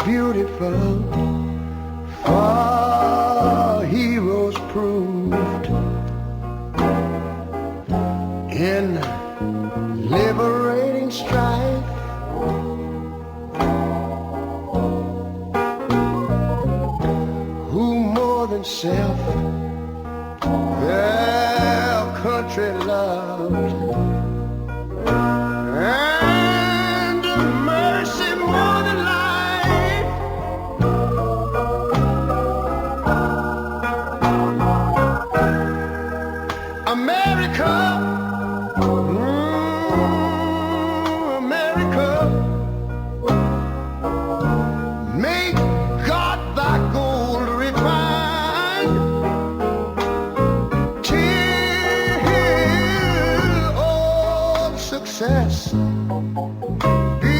beautiful, for heroes proved in liberating strife. Who more than self their country loved, and mercy more than life. America, America, make God thy gold refine, till all success be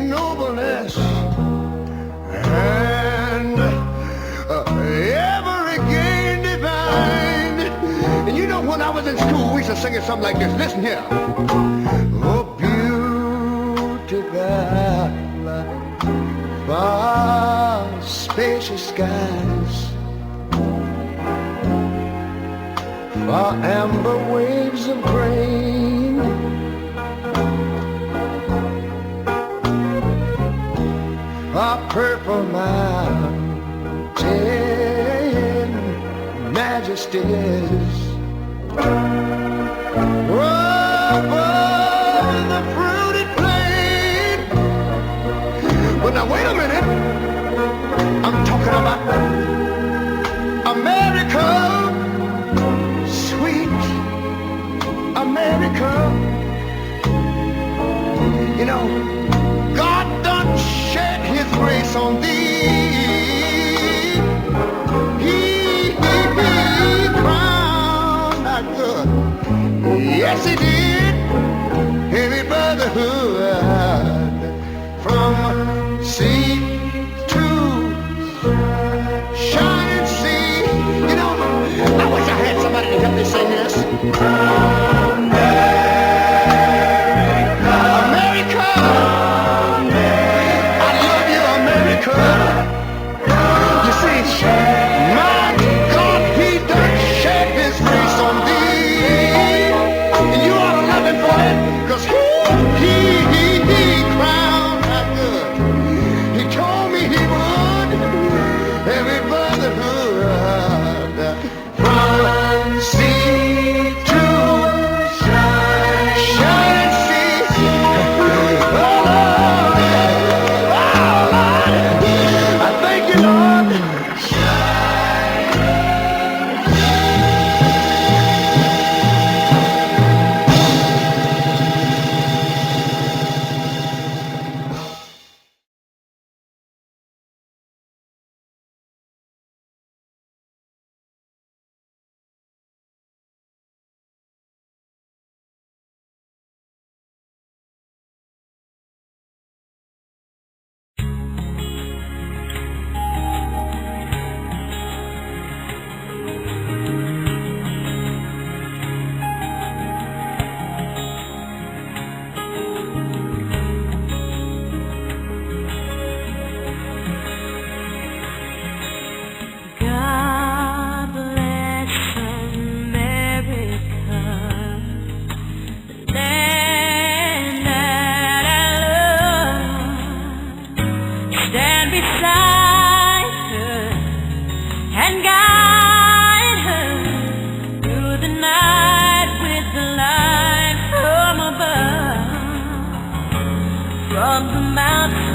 nobleness, and ever again divine. And you know, when I was in school, we used to sing it something like this. Listen here. Oh, beautiful, far spacious skies, far amber waves of grain, far purple mountain majesties, over the fruited plain. But now wait a minute, I'm talking about America, sweet America. You know, God done shed his grace on thee. He crowned our good. Yes, he did. Heavy brotherhood from sea to shining sea. You know, I wish I had somebody to help me sing this. America, I love you, America. You see, my God, he done shed his grace on thee, and you ought to love him for it, 'cause he crowned our good. He told me he would. Every brotherhood from sea to shining sea. Oh Lord, I thank you, Lord. God bless America, the land that I love. Stand beside her and guide her through the night with the light from above, from the mountains